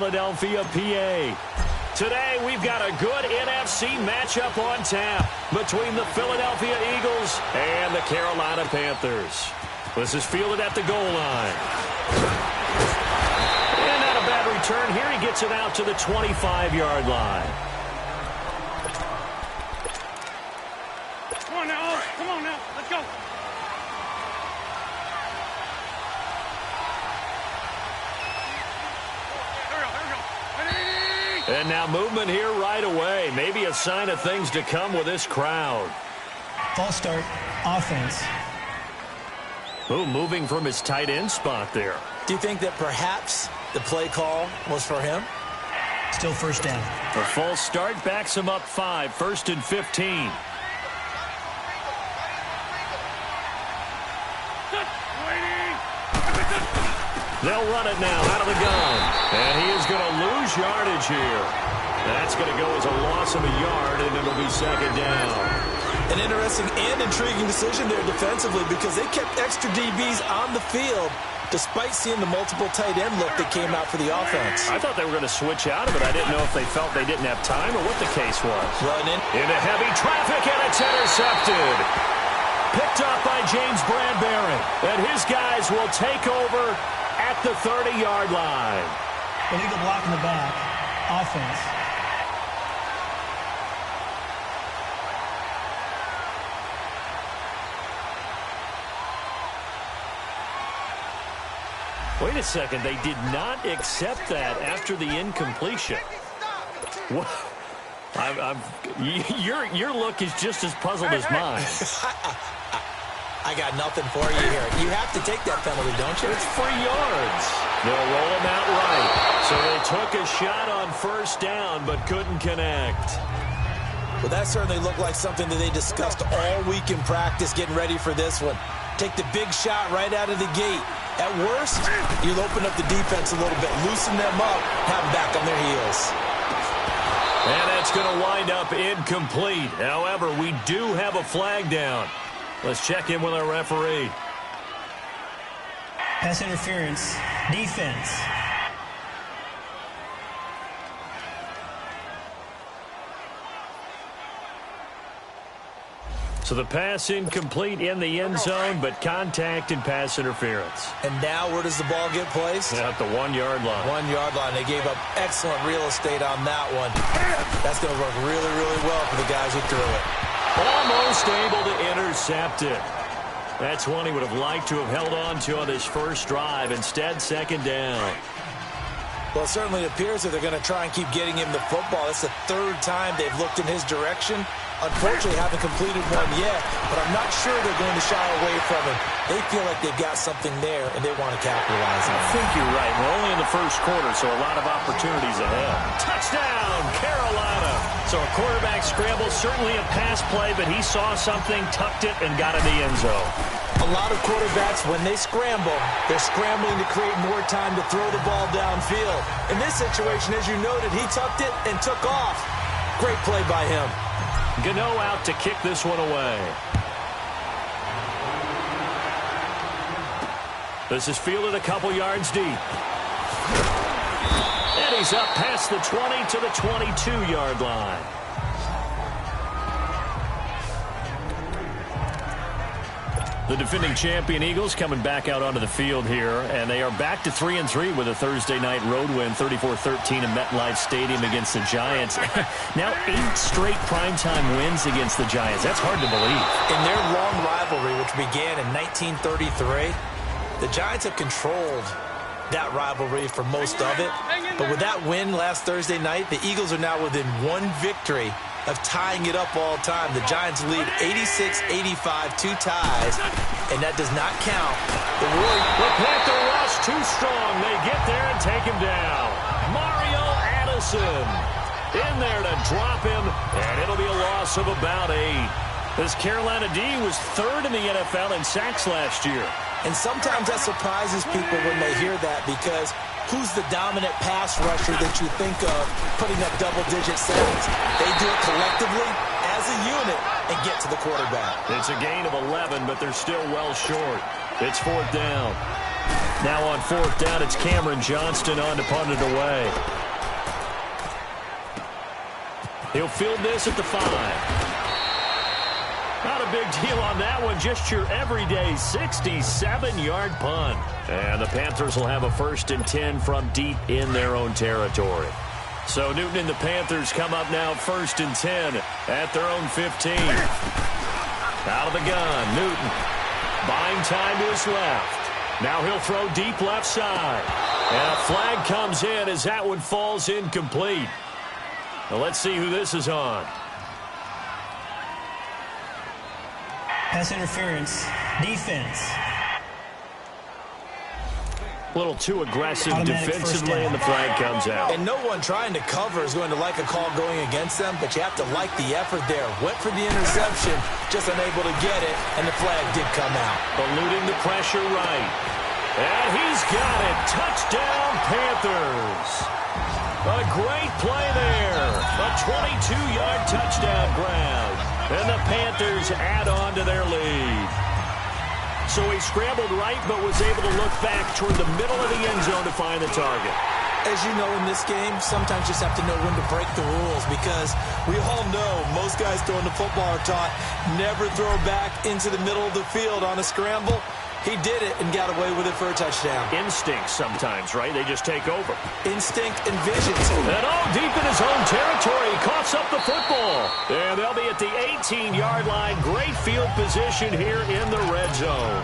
Philadelphia, PA. Today, we've got a good NFC matchup on tap between the Philadelphia Eagles and the Carolina Panthers. This is fielded at the goal line. And not a bad return here. He gets it out to the 25-yard line. Come on now. Come on now. Let's go. And now movement here right away. Maybe a sign of things to come with this crowd. False start, offense. Oh, moving from his tight end spot there. Do you think that perhaps the play call was for him? Still first down. A false start backs him up 5, 1st and 15. They'll run it now out of the gun. And he is going to lose yardage here. That's going to go as a loss of a yard, and it'll be 2nd down. An interesting and intriguing decision there defensively because they kept extra DBs on the field despite seeing the multiple tight end look that came out for the offense. I thought they were going to switch out of it. I didn't know if they felt they didn't have time or what the case was. Running into heavy traffic, and it's intercepted. Picked up by James Bradbury. And his guys will take over at the 30-yard line. Illegal block in the back. Offense. Wait a second. They did not accept that after the incompletion. What? Your look is just as puzzled as mine. I got nothing for you here. You have to take that penalty, don't you? It's for yards. They'll roll him out right. So they took a shot on 1st down but couldn't connect. Well, that certainly looked like something that they discussed all week in practice getting ready for this one. Take the big shot right out of the gate. At worst, you'll open up the defense a little bit, loosen them up, have them back on their heels. And that's going to wind up incomplete. However, we do have a flag down. Let's check in with our referee. Pass interference. Defense. So the pass incomplete in the end zone, but contact and pass interference. And now where does the ball get placed? At the 1-yard line. 1-yard line. They gave up excellent real estate on that one. That's going to work really, really well for the guys who threw it. Almost able to intercept it. That's one he would have liked to have held on to on his first drive. Instead, 2nd down. Well, it certainly appears that they're going to try and keep getting him the football. It's the 3rd time they've looked in his direction. Unfortunately, haven't completed one yet, but I'm not sure they're going to shy away from him. They feel like they've got something there, and they want to capitalize on it. I think you're right. We're only in the 1st quarter, so a lot of opportunities ahead. Touchdown, Carolina. So a quarterback scramble, certainly a pass play, but he saw something, tucked it, and got in the end zone. A lot of quarterbacks, when they scramble, they're scrambling to create more time to throw the ball downfield. In this situation, as you noted, he tucked it and took off. Great play by him. Gano out to kick this one away. This is fielded a couple yards deep. And he's up past the 20 to the 22-yard line. The defending champion Eagles coming back out onto the field here, and they are back to 3-3 with a Thursday night road win, 34-13 in MetLife Stadium against the Giants. Now 8 straight primetime wins against the Giants. That's hard to believe. In their long rivalry, which began in 1933, the Giants have controlled that rivalry for most of it. But with that win last Thursday night, the Eagles are now within 1 victory of tying it up all time. The Giants lead 86-85, 2 ties, and that does not count the Warriors. The Panther rush too strong. They get there and take him down. Mario Addison in there to drop him, and it'll be a loss of about 8. This Carolina D was 3rd in the NFL in sacks last year. And sometimes that surprises people when they hear that, because who's the dominant pass rusher that you think of putting up double-digit sacks? They do it collectively as a unit and get to the quarterback. It's a gain of 11, but they're still well short. It's 4th down. Now on fourth down, it's Cameron Johnston on to punt it away. He'll field this at the 5. Not a big deal on that one. Just your everyday 67-yard punt. And the Panthers will have a 1st and 10 from deep in their own territory. So Newton and the Panthers come up now 1st and 10 at their own 15. Out of the gun, Newton. Buying time to his left. Now he'll throw deep left side. And a flag comes in as that one falls incomplete. Now let's see who this is on. Pass interference. Defense. A little too aggressive Automatic defensively, and the flag comes out. And no one trying to cover is going to like a call going against them, but you have to like the effort there. Went for the interception, just unable to get it, and the flag did come out. Eluding the pressure right. And he's got it. Touchdown, Panthers. A great play there. A 22-yard touchdown grab. And the Panthers add on to their lead. So he scrambled right, but was able to look back toward the middle of the end zone to find the target. As you know, in this game, sometimes you just have to know when to break the rules, because we all know most guys throwing the football are taught never throw back into the middle of the field on a scramble. He did it and got away with it for a touchdown. Instinct sometimes, right? They just take over. Instinct and vision. And deep in his own territory, he coughs up the football. And they'll be at the 18-yard line. Great field position here in the red zone.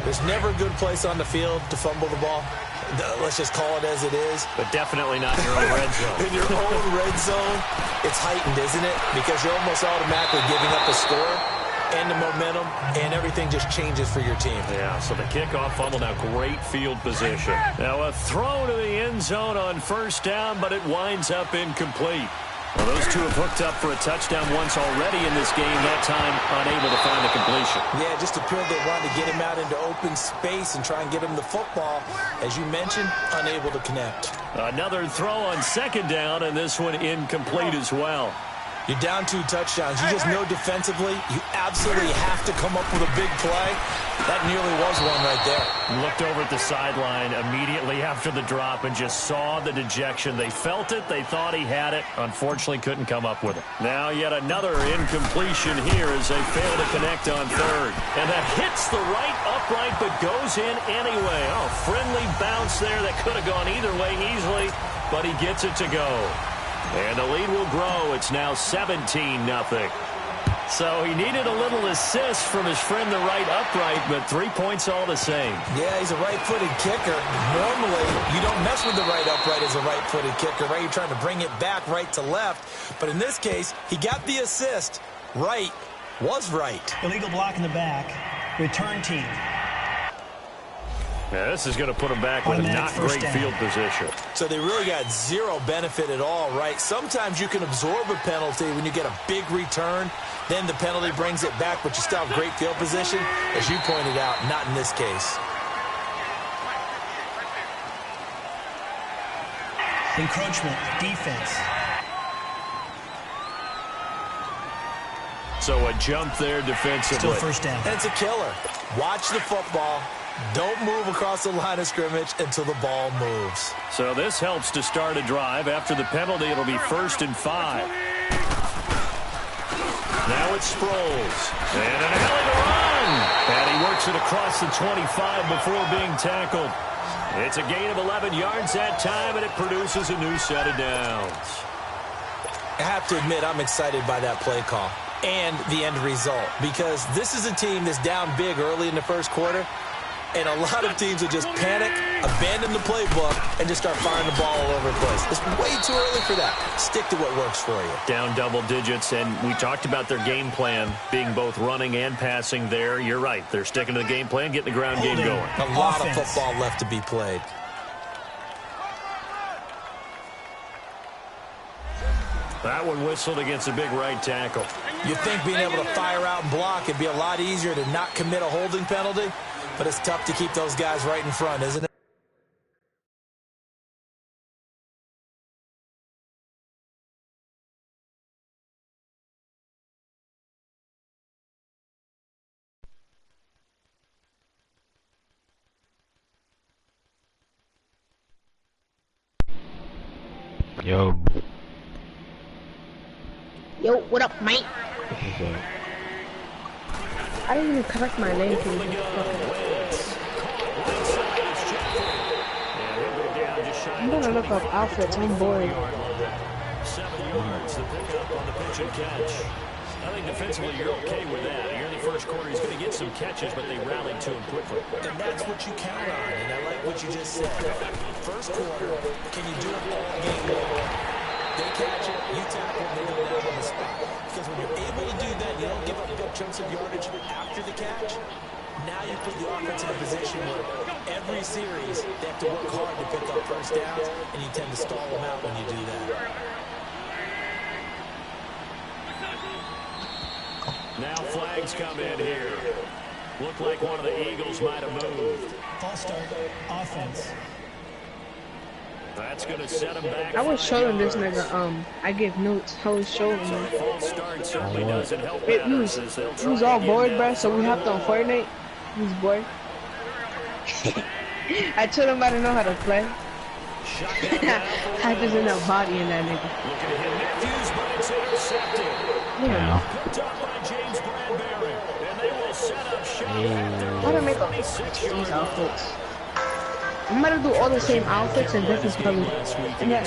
There's never a good place on the field to fumble the ball. Let's just call it as it is. But definitely not in your own red zone. In your own red zone, it's heightened, isn't it? Because you're almost automatically giving up a score and the momentum, and everything just changes for your team. Yeah, so the kickoff fumble, now great field position. Now a throw to the end zone on 1st down, but it winds up incomplete. Well, those two have hooked up for a touchdown once already in this game, that time unable to find the completion. Yeah, just appeared they wanted to get him out into open space and try and get him the football. As you mentioned, unable to connect. Another throw on 2nd down, and this one incomplete as well. You're down 2 touchdowns. You just know defensively you absolutely have to come up with a big play. That nearly was one right there. Looked over at the sideline immediately after the drop and just saw the dejection. They felt it. They thought he had it. Unfortunately, couldn't come up with it. Now yet another incompletion here as they fail to connect on 3rd. And that hits the right upright but goes in anyway. Oh, friendly bounce there that could have gone either way easily, but he gets it to go. And the lead will grow. It's now 17-0. So he needed a little assist from his friend the right upright, but 3 points all the same. Yeah, he's a right-footed kicker. Normally, you don't mess with the right upright as a right-footed kicker, right? You're trying to bring it back right to left. But in this case, he got the assist. Right was right. Illegal block in the back. Return team. Yeah, this is going to put him back with a not great field position. So they really got zero benefit at all, right? Sometimes you can absorb a penalty when you get a big return. Then the penalty brings it back, but you still have great field position. As you pointed out, not in this case. Encroachment, defense. So a jump there defensively. Still 1st down. And it's a killer. Watch the football. Don't move across the line of scrimmage until the ball moves. So this helps to start a drive. After the penalty, it'll be 1st and 5. Now it's Sproles. And an alley to run. And he works it across the 25 before being tackled. It's a gain of 11 yards that time, and it produces a new set of downs. I have to admit, I'm excited by that play call and the end result, because this is a team that's down big early in the 1st quarter. And a lot of teams will just panic, abandon the playbook, and just start firing the ball all over the place. It's way too early for that. Stick to what works for you. Down double digits, and we talked about their game plan being both running and passing there. You're right. They're sticking to the game plan, getting the ground game going. A lot of football left to be played. That one whistled against a big right tackle. You think being able to fire out and block would be a lot easier to not commit a holding penalty? But it's tough to keep those guys right in front, isn't it? Yo. Yo, what up, mate? What's up? I didn't even correct my name to you. I'm gonna look up outfits. I'm bored. 7 yards, the pickup on the pitch and catch. I think defensively you're okay with that. Here in the first quarter, he's going to get some catches, but they rallied to him quickly. And that's what you count on, and I like what you just said. First quarter, can you do it all game long? They catch it, you tackle it, they go down on the spot. Because when you're able to do that, you don't give up big chunks of yardage after the catch. Now you put the offense in a position where every series they have to work hard to pick up first downs, and you tend to stall them out when you do that. Now flags come in here. Looked like one of the Eagles might have moved. False start. Offense. That's going to set him back. I was showing this nigga, I give notes. I was showing him. False start certainly doesn't help. He was all bored, bruh, so we hopped on Fortnite. He was bored. I told him I didn't know how to play. I just ended up bodying that nigga. Look at him. Matthews, but it's intercepted. Yeah. Picked up by James Bradbury. And they will set up shop. How to make up these outfits? I'm gonna do all the same outfits and different colors. And then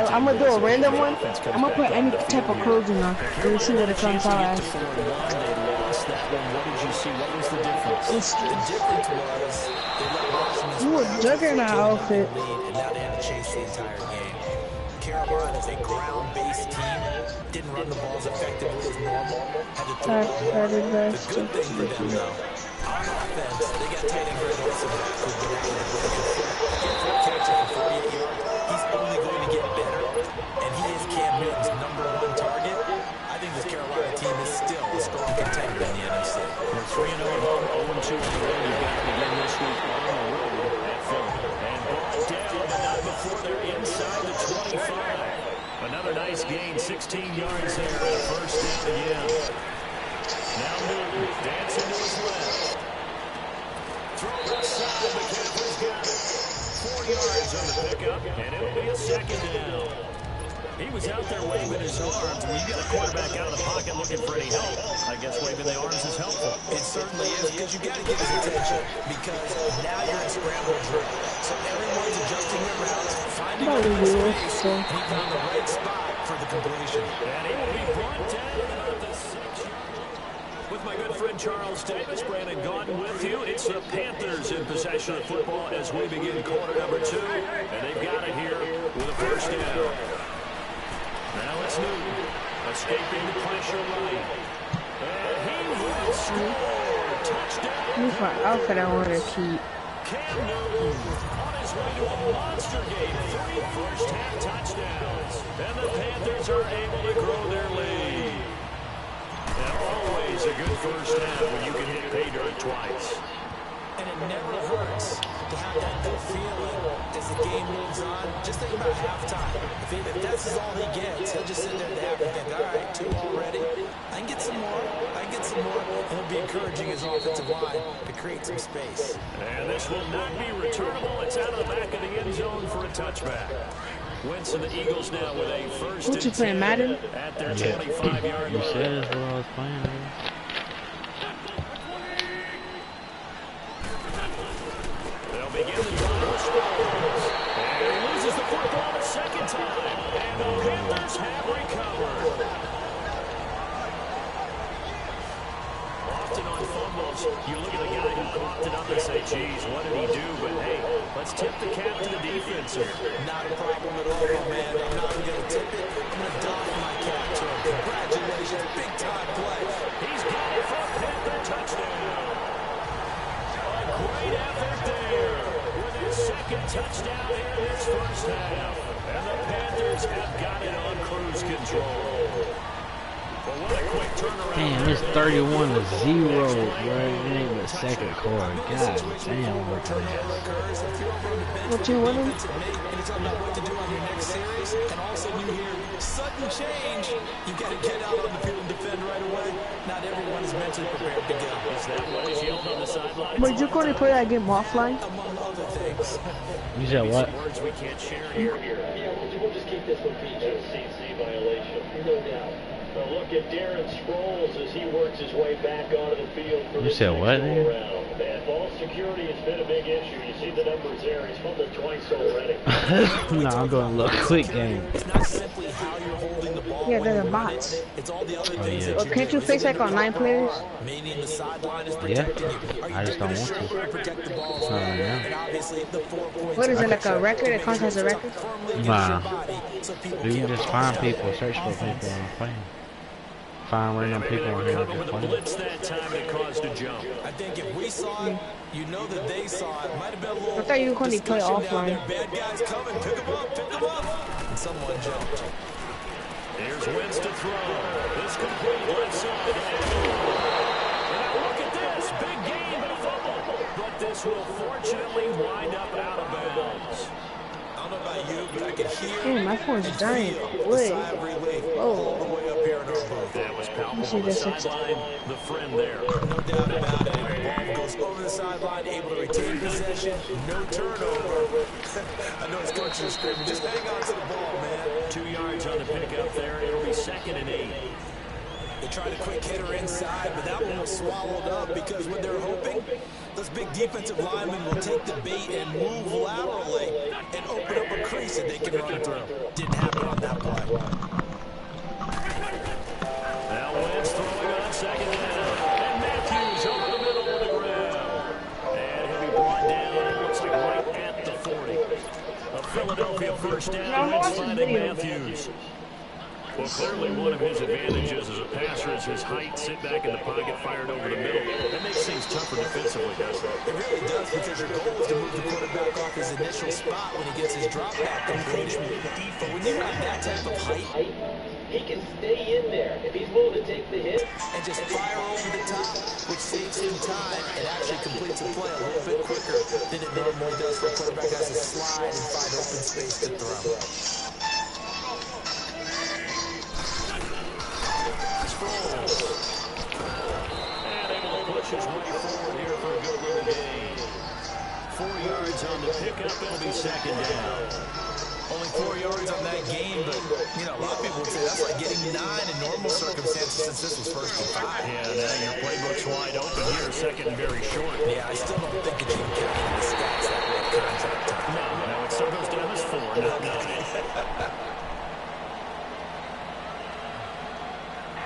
I'm gonna do a random one. I'm gonna put any type of clothing on. And we'll see what it comes out as. What did you see? What was the difference? The difference was they let Washington You a juggernaut outfit. and now they had to chase the entire game. Carolina is a ground-based team. Didn't run the balls effectively as normal. Had to throw it more. The good thing for them, though, on offense, they got tight end Greg Olsen back, who's been out with a broken foot. He had 4 catches for 48 yards. He's only going to get better, and he is Cam Newton's #1 target. I think this Carolina team is still a strong contender in the NFC. They're 3-0 at home, 0-2 on the road. You've got to begin this week on the road at Philly. And brought down, but not before they're inside the 25. Another nice gain, 16 yards there, and first down again. Now Newton dancing to his left. Throw left side, McCaffrey's got it. 4 yards on the pickup, and it'll be a second down. He was out there waving his arms. When you get a quarterback out of the pocket looking for any help, I guess waving the arms is helpful. It certainly is, because you got to get his attention, because now you're in scramble drill. So everyone's adjusting their routes, finding open space, and he found the right spot for the completion. And he will be brought down about the 6 with my good friend Charles Davis. Brandon Gaudin with you. It's the Panthers in possession of football as we begin quarter number 2. And they've got it here with a first down. Now it's Newton, escaping the pressure right. And he will score. Touchdown. This is my outfit I want to keep. Cam Newton on his way to a monster game. 3 first-half touchdowns. And the Panthers are able to grow their lead. And always a good first half when you can hit pay dirt twice. And it never hurts to have that good feeling as the game moves on. Just think about halftime. If that's all he gets, he'll just sit there at the half and think, all right, 2 already. I can get some more. I can get some more. And he'll be encouraging his offensive line to create some space. And this will not be returnable. It's out of the back of the end zone for a touchback. Wentz and the Eagles now with a first What you playing, Madden? at their 25-yard You line. said that's what I was playing, man. They'll begin the drive. And he loses the football a second time. And the Panthers have recovered. Often on fumbles, you look at the guy who coughed it up and say, geez, what did he do? But hey, let's tip the cap to the defense here. Not a problem at all, man. I'm not going to tip it. I'm going to doff my cap to him. Congratulations. Big-time play. He's got it for a Panther touchdown. A great effort there with his second touchdown here in this first half. And the Panthers have got it on cruise control. But what a quick turnaround. Damn, it's 31-0, bro. It ain't the second quarter. God damn, what the hell. What you want him? And it's all about what to do on your next series. And all of a sudden you hear sudden change. You got to get out on the field and defend right away. Not everyone is mentally prepared to go. Is that what he's yelled on the sidelines? But you going to play that game offline? Among other things. You said what? Words we can't share here. think this one features CC violation. No doubt. Now look at Darren Sproles as he works his way back onto the field for You said what? round. And ball security has been a big issue. You see the numbers there. He's fumbled twice already. No, I'm doing a little quick game. It's not simply how you're holding the ball. Yeah, they're the bots. It's all the other things. Yeah. Well, can't you fix like on 9 players? Meaning the sideline is Yeah, protecting you. I just don't want to. Protect the ball. Not right now. And obviously the 4 points. What is it, like a record? It counts as a record? Nah. You can just find people, search for people and play them. Find random people on here Cover to with a play them. blitz that time that caused a jump. I think if we saw it, you know that they saw it. Might have been a little I thought you could only play discussion down offline. there. Bad guys coming. Pick them up. Pick them up. And someone jumped. Here's Wentz to throw. This complete left side. And now look at this. Big game and a fumble. But this will fortunately wind up out of bounds. I don't know about you, but I can hear Damn, my phone's dying. the Wait. sigh of relief all the way up here in our booth. That was palpable see on the this. sideline. The friend there. No doubt about it. Ball goes over the sideline, able to retain possession, no turnover. I know his coach is screaming, just hang on to the ball, man. 2 yards on the pickup there. It'll be 2nd and 8. They tried a quick hitter inside, but that one was swallowed up because when they're hoping, those big defensive linemen will take the bait and move laterally and open up a crease that they can run through. Didn't happen on that play. Now Wentz throwing on 2nd down. And Matthews over the middle of the ground. And he'll be brought down, it looks like right at the 40. A Philadelphia first down. Wentz finding Matthews. Well, clearly one of his advantages as a passer is his height. Sit back in the pocket, fired over the middle. That makes things tougher defensively, doesn't it? It really does, because your goal is to move the quarterback off his initial spot when he gets his drop back completed. But when you have that type of height, He can stay in there if he's willing to take the hit. and just fire over the top, which saves him time and actually completes a play a little bit quicker than it normally does for a quarterback has to slide and find open space to throw. And able to push his way forward here for a good little gain. 4 yards on the pickup. It'll be 2nd down. Only 4 yards on that game, but you know, a lot of people would say that's like getting 9 in normal circumstances since this was 1st and 5. Yeah, now your playbook's wide open here. 2nd and very short. Yeah, I still don't think that you can count on the stats that way at contract time. No, it still goes down as 4. No.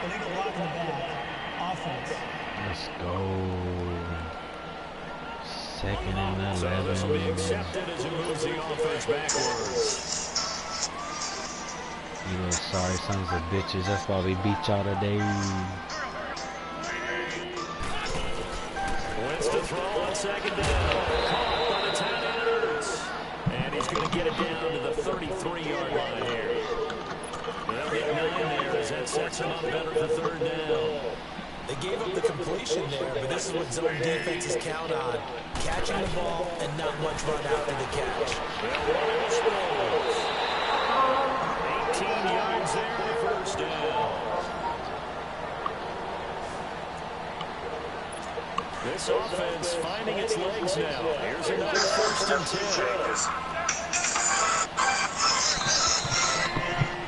Illegal lock in the back. Offense. Let's go. 2nd and So this will be 11. accepted as it moves the offense backwards. You little sorry sons of bitches. That's why we beat y'all today. Wentz to throw on 2nd down. Caught by the tight enders. And he's going to get it down to the 33-yard line here. They'll get 9 there as that sets him up better for 3rd down. They gave up the completion there, but this is what zone defenses count on. Catching the ball and not much run after the catch. They'll run it to Sproles. 18 yards there for 1st down. This offense finding its legs now. Here's another 1st and 10.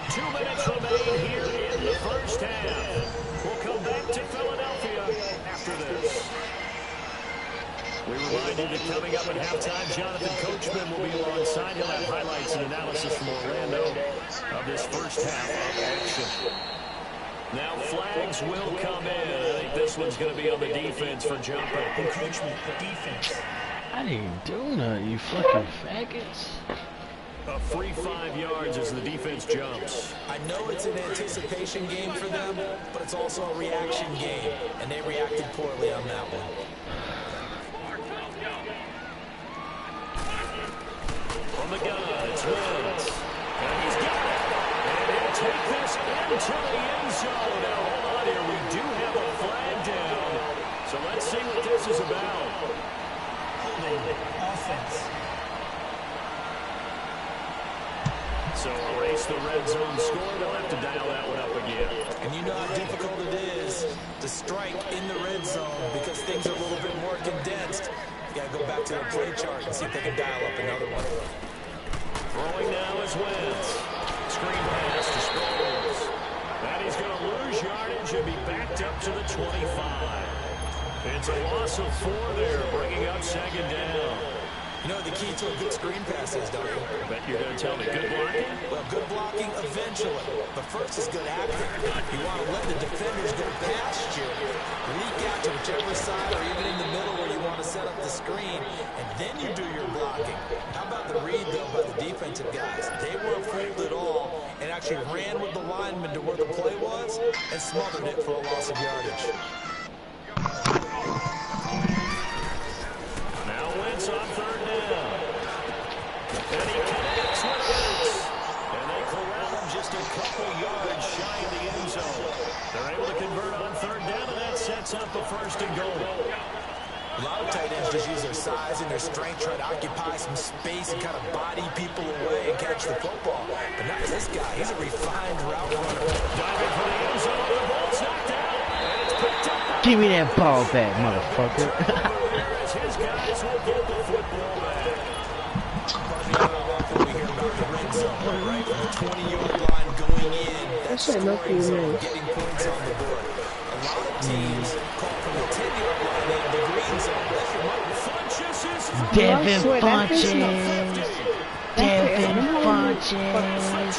2 minutes remain here in the 1st half. We'll come back to Philadelphia after this. We remind you that coming up at halftime, Jonathan Coachman will be alongside. He'll have highlights and analysis from Orlando of this 1st half of action. Now flags will come in. I think this one's going to be on the defense for jumping. Encroachment. Defense. I didn't do nothing, you fucking faggots. A free 5 yards as the defense jumps. I know it's an anticipation game for them, but it's also a reaction game, and they reacted poorly on that one. From the gun, it's Wentz. And he's got it. And he'll take this into the end zone. Now, hold on here. We do have a flag down. So let's see what this is about. Holding. Offense. So erase the red zone score. They'll have to dial that one up again. And you know how difficult it is to strike in the red zone because things are a little bit more condensed. You got to go back to their play chart and see if they can dial up another one. Throwing now is Wentz. screen pass to Sproles. And he's going to lose yardage and be backed up to the 25. It's a loss of 4 there, bringing up second down. You know what the key to a good screen pass is, don't you? I bet you're going to tell me good blocking? Well, good blocking eventually. But first is good acting. You want to let the defenders go past you, leak out to whichever side or even in the middle where you want to set up the screen, and then you do your blocking. How about the read, though, by the defensive guys? They weren't fooled at all and actually ran with the lineman to where the play was and smothered it for a loss of yardage. Now Wentz on third down. And he connects with Wentz. And they corral him just a couple yards shy of the end zone. They're able to convert on third down, and that sets up a first and goal. A lot of tight ends just use their size and their strength, try to occupy some space and kind of body people away and catch the football. But not this guy. He's a refined route runner. Diving for the end zone. The ball's knocked out. And it's picked up. Give me that ball back, motherfucker. His guys will get the football back. We hear about the red zone, right? From the 20-yard line going in. That's scoring zone, getting points on the board. A lot of teams call from the 10-yard line in the green zone. Devin Funches. Devin Funches.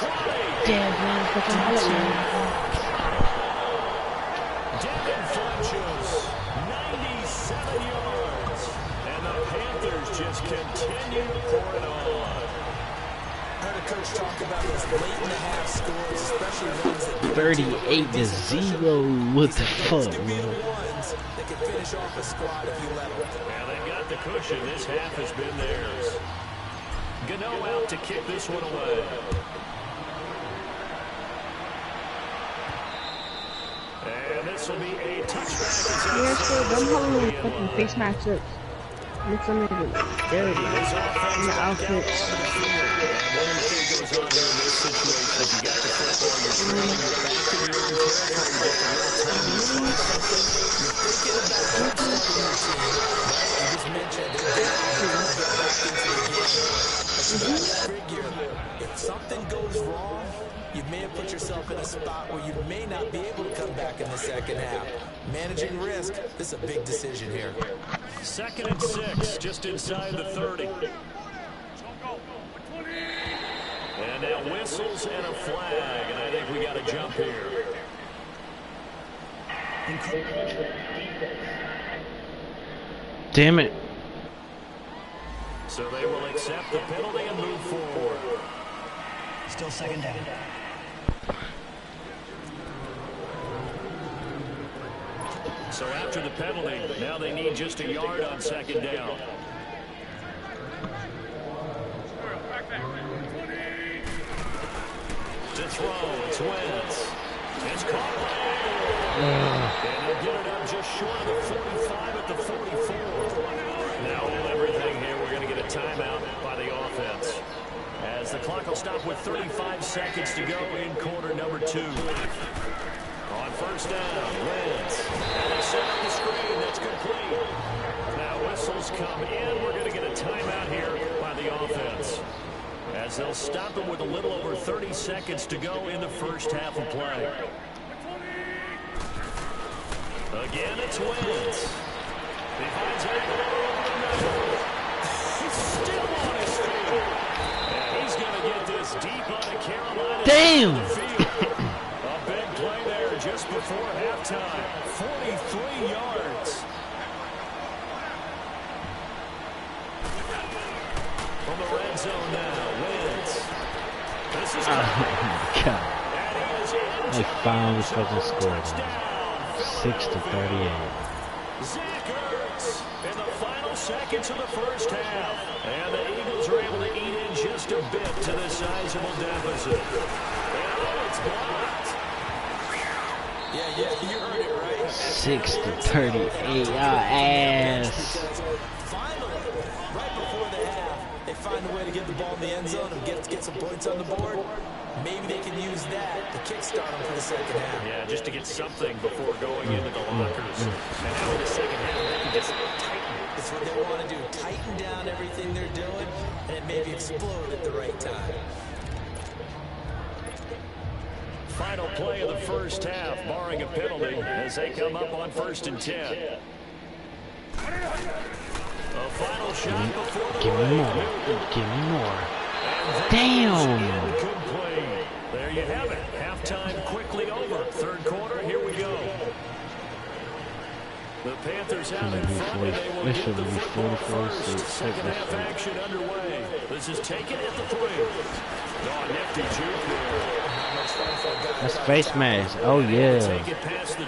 Devin Funches. Devin Funches, 97 yards. And the Panthers just continue to pour it on. Heard a coach talk about those late in the half scores, especially ones that 38-0. What the fuck, man? They can finish off a squad if you let them. Now they've got the cushion. This half has been theirs. Gano out to kick this one away. And this will be a touchback. Yeah, so them holding fucking face matchups. Make some of it dirty. And the outfits. If something goes wrong, you may have put yourself in a spot where you may not be able to come back in the second half. Managing risk, this is a big decision here. 2nd and 6, just inside the 30. And now whistles and a flag, and I think we got a jump here. Damn it. So they will accept the penalty and move forward. Still second down. So after the penalty, now they need just a yard on second down. To throw, it's Wentz. It's caught by and he'll get it up just short of the 45 at the 44. Now everything here, we're going to get a timeout by the offense. As the clock will stop with 35 seconds to go in quarter number 2. On first down, Wentz. And they set up the screen. That's complete. Now whistles come in. We're going to get a timeout here by the offense, as they'll stop him with a little over 30 seconds to go in the first half of play. Again, it's Wentz. He finds it. He's still on his feet. And he's going to get this deep on the Carolina. Damn! A big play there just before halftime. 43 yards. From the red zone now, Wentz. This is God. They finally fucking scored. 6-38. Zach Ertz in the final seconds of the first half. And the Eagles are able to eat in just a bit to the sizable deficit. And it's blocked. Yeah, you heard it right. 6-38. Y'all ass. Finally, right before the half, they find a way to get the ball in the end zone and get some points on the board. Maybe they can use that to kickstart them for the second half. Yeah, just to get something before going into the lockers. And now in the second half, they can just tighten. That's what they want to do. Tighten down everything they're doing and maybe explode at the right time. final play of the first half, barring a penalty, as they come up on 1st and 10. A final shot before Give me more. Give me more. Damn. Incomplete. There you have it. Halftime quickly over. Third quarter, here we go. The Panthers out in front, and they will get the football first. Second half action underway. This is taken at the 3. Oh, nifty juke there. That's face mask. Oh, yeah.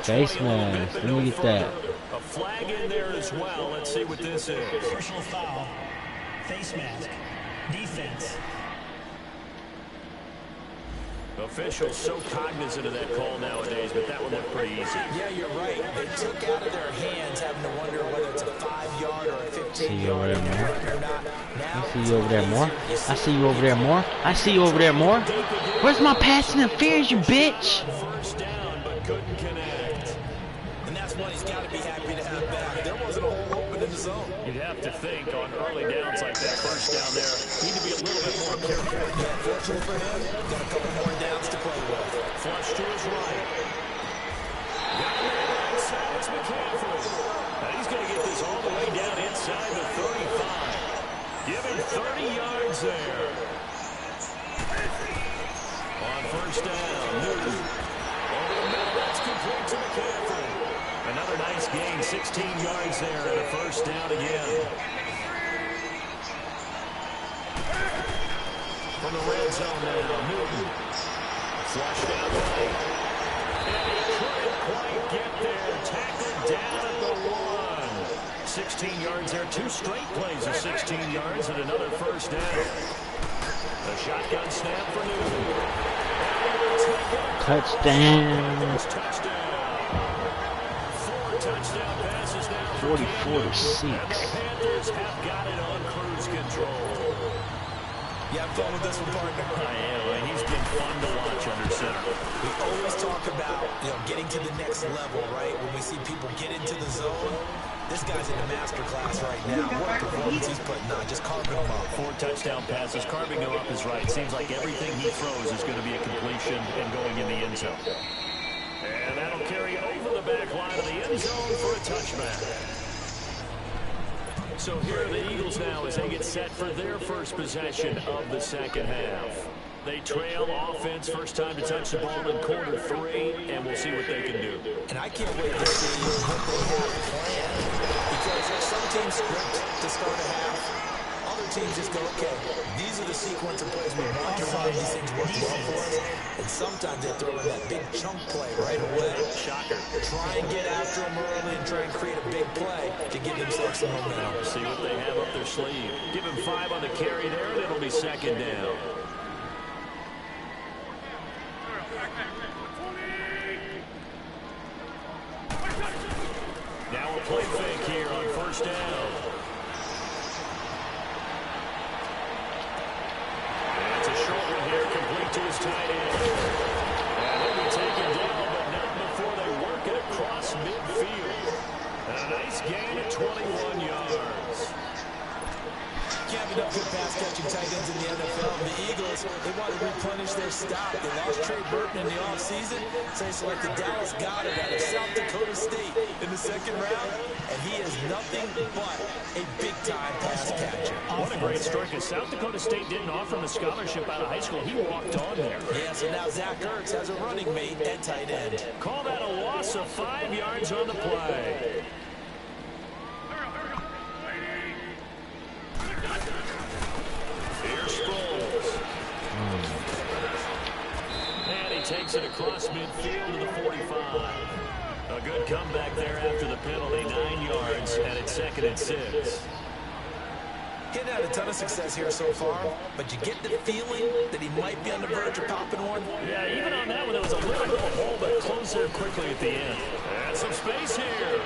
Face mask. Let me get that. A flag in there as well. Let's see what this is. Personal foul. Face mask. Defense. Officials so cognizant of that call nowadays, but that one looked pretty easy. Yeah, you're right. They took out of their hands having to wonder whether it's a 5-yard or a 15-yard. See you over there more. I see you over there more. I see you over there more. I see you over there more. Where's my pass interference, you bitch? First down, but couldn't connect. And that's one he's got to be happy to have back. There wasn't a hole open in the zone. You'd have to think on early downs like that, first down there, need to be a little bit more careful. Yeah, fortunately for him, got a couple more downs to play with. Flush to his right. Got a man outside, it's McCaffrey. Now he's going to get this all the way down inside the 35. Give him 30 yards there. On first down, Newton. Over the middle, that's complete to McCaffrey. Another nice gain, 16 yards there, and a first down again. From the red zone now, Newton. Flushed out right. And he couldn't quite get there. Tackled down at the 1. 16 yards there. 2 straight plays of 16 yards and another first down. The shotgun snap for Newton. Touchdown. Touchdown. 4 touchdown passes now. 44-6. And the Panthers have got it on cruise control. You have fun with this one, partner? I am, and he's been fun to watch under center. We always talk about, getting to the next level, right? When we see people get into the zone, this guy's in the master class right now. What performance he's putting on, just carving them up. 4 touchdown passes, carving them up is right. Seems like everything he throws is going to be a completion and going in the end zone. And that'll carry over the back line of the end zone for a touchback. So here are the Eagles now as they get set for their first possession of the second half. They trail offense, first time to touch the ball in quarter 3, and we'll see what they can do. And I can't wait to see what they have planned. Because some teams script to start a half. Other teams just go, okay, these are the sequence of plays we want to run. These things work well for us. And sometimes they throw in that big chunk play right away. Shocker. Try and get after them early and try and create a big play to give themselves some momentum. See what they have up their sleeve. Give him 5 on the carry there, and it'll be second down. Now a play fake here on first down. And it's a short one here, complete to his tight end. And he'll be taken down, but not before they work it across midfield. And a nice gain at 21 yards. Can't have enough good pass-catching tight ends in the NFL. The Eagles, they want to replenish their stock. They lost Trey Burton in the offseason, so they selected Dallas Goedert out of South Dakota State in the second round, and he is nothing but a big-time pass catcher. What a great story, because South Dakota State didn't offer him a scholarship out of high school. He walked on there. Yeah, so now Zach Ertz has a running mate at tight end. Call that a loss of 5 yards on the play. Here's Sproles. And he takes it across midfield to the 45. A good comeback there after the penalty, 9 yards, and it's second and 6. Getting had a ton of success here so far, but you get the feeling that he might be on the verge of popping one. Yeah, even on that one, there was a little bit of a hole, but closed there quickly at the end. And some space here.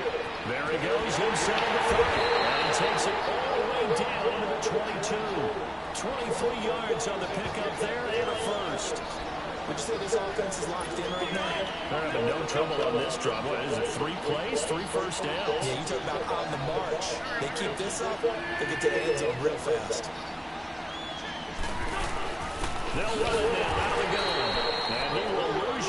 There he goes inside the 30. And he takes it all the way down to the 22. 23 yards on the pickup there and a first. Would you say this offense is locked in right now? They're having no trouble on this drive. What is it, 3 plays, 3 first downs? Yeah, you talk about on the march. They keep this up, they get to the end zone real fast. They'll run it now out of the gun. And he will lose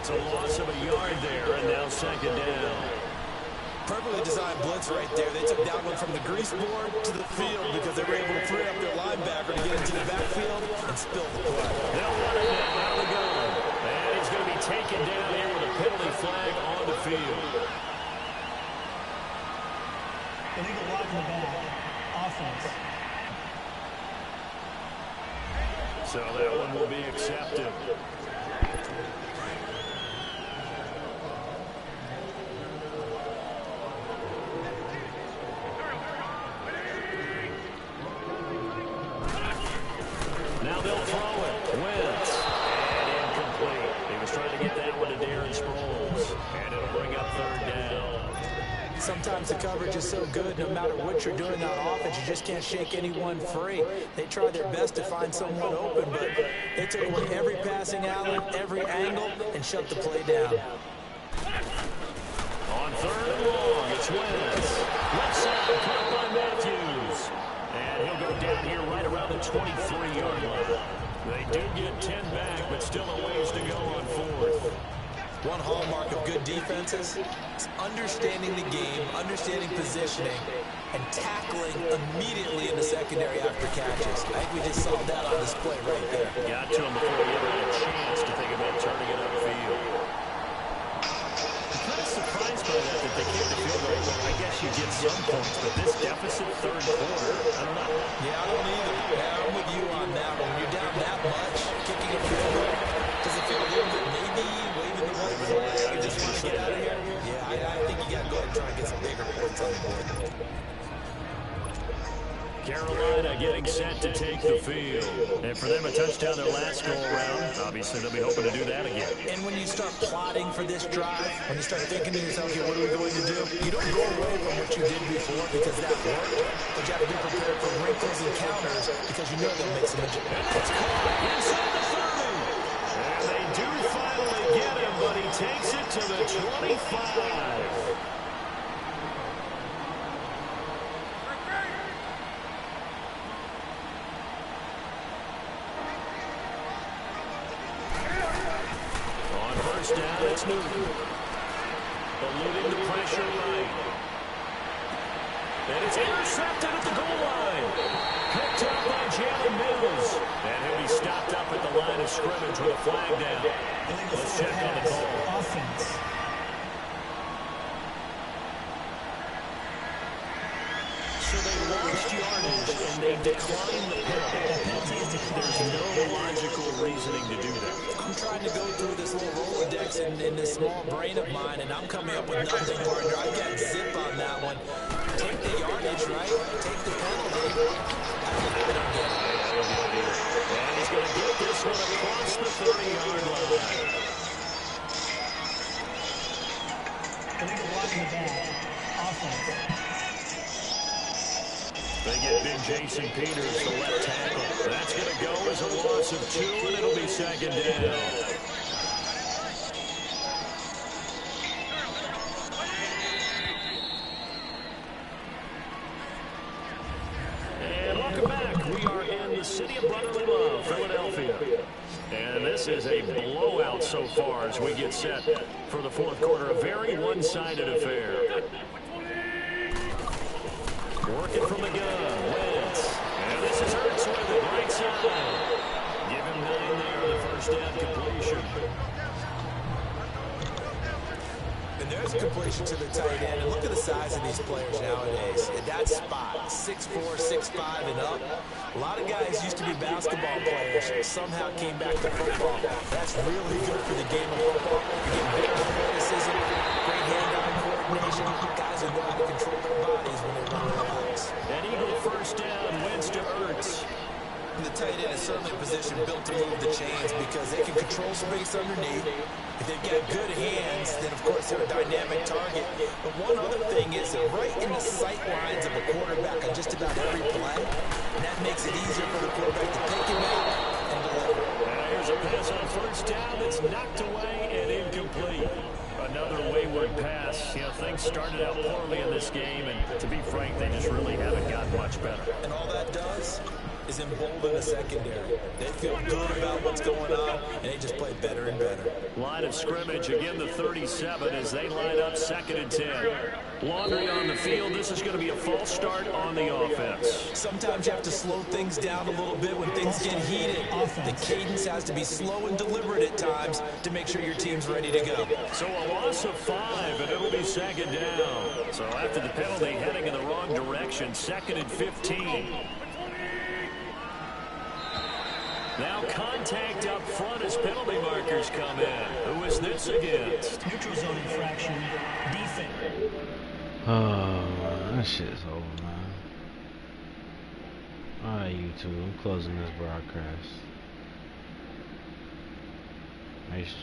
It's a loss of a yard there, and now second down. Perfectly designed blitz right there. They took that one from the grease board to the field because they were able to free up their linebacker to get into the backfield and spill the play. They'll run it now out of the gun. And he's going to be taken down here with a penalty flag on the field. Illegal lock in the back. Offense. So that one will be accepted. Now they'll throw it. Wentz. And incomplete. He was trying to get that one to Darren Sproles. And it'll bring up third down. Sometimes the coverage is so good, no matter what you're doing on offense, you just can't shake anyone free. They try their best to find someone open, but they took away every passing outlet, every angle, and shut the play down. On third and long, it's Wentz. Left side, caught by Matthews. And he'll go down here right around the 23-yard line. They do get 10 back, but still a ways to go on fourth. One hallmark of good defenses is understanding the game, understanding positioning, and tackling immediately in the secondary after catches. I think we just saw that on display right there. Got to him before he ever had a chance to think about turning it upfield. I'm kind of surprised by that they kicked the field goal. I guess you get some points, but this deficit third quarter, I don't know. Yeah, I don't either. Yeah, I'm with you on that one. When you're down that much, kicking a field goal, does it feel a little bit maybe waving the white flag and just want to get out of here? Yeah, I think you got to go ahead and try and get some bigger points on the board. Carolina getting set to take the field. And for them, a touchdown their last go-around. Obviously, they'll be hoping to do that again. And when you start plotting for this drive, when you start thinking to yourself, okay, what are we going to do? You don't go away from what you did before because that worked. But you have to be prepared for wrinkles and counters because you know they'll make some adjustments. And that's caught inside the 30. And they do finally get him, but he takes it to the 25. Down, it's Newton. Eluding the pressure right. And it's intercepted at the goal line. Picked up by Jalen Mills. And he'll be stopped up at the line of scrimmage with a flag down. Let's check on the call. Offense. So they lost yardage and they declined the penalty. There's no logical reasoning to do that. I'm trying to go through this little Rolodex in this small brain of mine, and I'm coming up with nothing, partner. I've got zip on that one. Take the yardage, right? Take the penalty. I don't get it. And he's going to get this one across the 30-yard line. Illegal block in the back. Offense. They get big Jason Peters, the left tackle. That's going to go as a loss of 2, and it'll be second down. And welcome back. We are in the city of brotherly love, Philadelphia. And this is a blowout so far as we get set for the fourth quarter. A very one-sided affair. Working from the gun, Wentz. And this is Hurts with it, right side. Give him 9 there, the first down completion. And there's a completion to the tight end. And look at the size of these players nowadays. At that spot, 6'4", 6'5", and up. A lot of guys used to be basketball players. Somehow came back to football. That's really good for the game of football. You get big athleticism, great hand-eye coordination. Guys who know how to control their bodies when they run their routes. An Eagle first down, Wentz to Hurts. The tight end is certainly a position built to move the chains because they can control space underneath. If they've got good hands, then of course they're a dynamic target. But one other thing is they're right in the sight lines of a quarterback on just about every play. And that makes it easier for the quarterback to pick him out and deliver. And here's a pass on first down that's knocked away and incomplete. Another wayward pass. You know, things started out poorly in this game, and to be frank, they just really haven't gotten much better. And all that does, is emboldened the secondary. They feel good about what's going on, and they just play better and better. Line of scrimmage, again the 37 as they line up 2nd and 10. Laundry on the field. This is going to be a false start on the offense. Sometimes you have to slow things down a little bit when things get heated. The cadence has to be slow and deliberate at times to make sure your team's ready to go. So a loss of 5, and it'll be 2nd down. So after the penalty, heading in the wrong direction, 2nd and 15. Now contact up front as penalty markers come in. Who is this against? Neutral zone infraction. Defense. Oh, that shit's over, man. Alright, YouTube, I'm closing this broadcast. Nice.